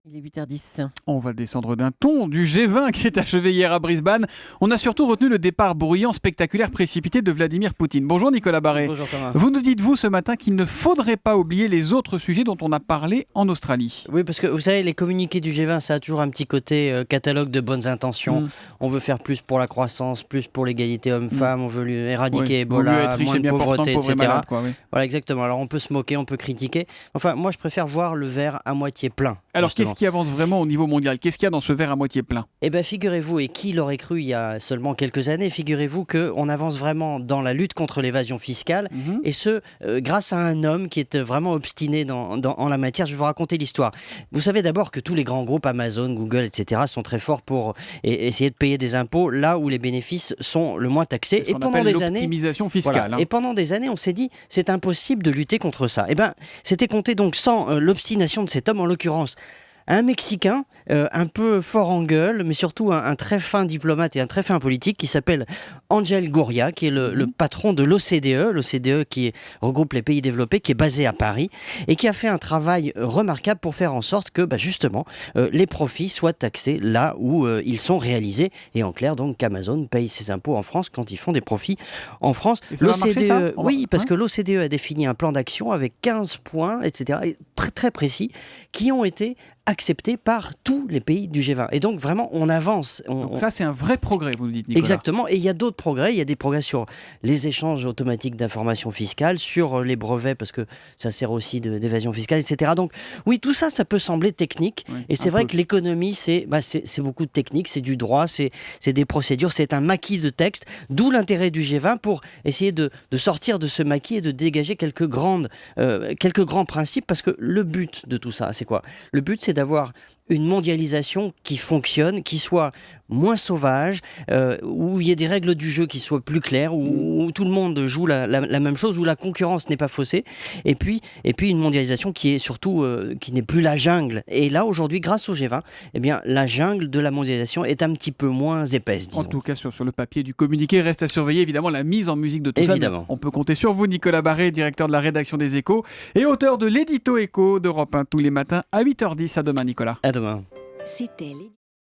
Il est 8h10. On va descendre d'un ton du G20 qui s'est achevé hier à Brisbane. On a surtout retenu le départ bruyant, spectaculaire, précipité de Vladimir Poutine. Bonjour Nicolas Barré. Bonjour Thomas. Vous nous dites, vous, ce matin, qu'il ne faudrait pas oublier les autres sujets dont on a parlé en Australie. Oui, parce que vous savez, les communiqués du G20, ça a toujours un petit côté catalogue de bonnes intentions. On veut faire plus pour la croissance, plus pour l'égalité homme-femme, on veut éradiquer Ebola, moins de pauvreté, etc. Malade, quoi, oui. Voilà, exactement. Alors on peut se moquer, on peut critiquer. Enfin, moi je préfère voir le verre à moitié plein. Alors justement. qu'est-ce qui avance vraiment au niveau mondial? Qu'est-ce qu'il y a dans ce verre à moitié plein? Eh bien, figurez-vous, et qui l'aurait cru il y a seulement quelques années, figurez-vous qu'on avance vraiment dans la lutte contre l'évasion fiscale, et ce, grâce à un homme qui est vraiment obstiné en la matière. Je vais vous raconter l'histoire. Vous savez d'abord que tous les grands groupes, Amazon, Google, etc., sont très forts pour essayer de payer des impôts là où les bénéfices sont le moins taxés. Et pendant des années, l'optimisation fiscale. Voilà. Et pendant des années, on s'est dit, c'est impossible de lutter contre ça. Eh bien, c'était compté donc sans l'obstination de cet homme, en l'occurrence, un Mexicain, un peu fort en gueule, mais surtout un très fin diplomate et un très fin politique qui s'appelle Ángel Gurría, qui est le patron de l'OCDE qui regroupe les pays développés, qui est basé à Paris, et qui a fait un travail remarquable pour faire en sorte que, justement, les profits soient taxés là où ils sont réalisés, et en clair, donc, qu'Amazon paye ses impôts en France quand ils font des profits en France. L'OCDE, oui, parce que l'OCDE a défini un plan d'action avec 15 points, etc., très précis, qui ont été accepté par tous les pays du G20. Et donc, vraiment, on avance. Donc ça, c'est un vrai progrès, vous nous dites, Nicolas. Exactement. Et il y a d'autres progrès. Il y a des progrès sur les échanges automatiques d'informations fiscales, sur les brevets, parce que ça sert aussi d'évasion fiscale, etc. Donc, oui, tout ça, ça peut sembler technique. Oui, et c'est vrai que l'économie, c'est beaucoup de technique, c'est du droit, c'est des procédures, c'est un maquis de texte. D'où l'intérêt du G20 pour essayer de sortir de ce maquis et de dégager quelques grands principes. Parce que le but de tout ça, c'est quoi? Le but, c'est d'avoir une mondialisation qui fonctionne, qui soit moins sauvage, où il y ait des règles du jeu qui soient plus claires, où tout le monde joue la même chose, où la concurrence n'est pas faussée, et puis une mondialisation qui est surtout qui n'est plus la jungle. Et là, aujourd'hui, grâce au G20, eh bien, la jungle de la mondialisation est un petit peu moins épaisse, disons. En tout cas, sur le papier du communiqué, reste à surveiller évidemment la mise en musique de tout ça. On peut compter sur vous, Nicolas Barré, directeur de la rédaction des Échos et auteur de l'édito Écho d'Europe 1 tous les matins à 8h10. À demain, Nicolas. À demain. C'était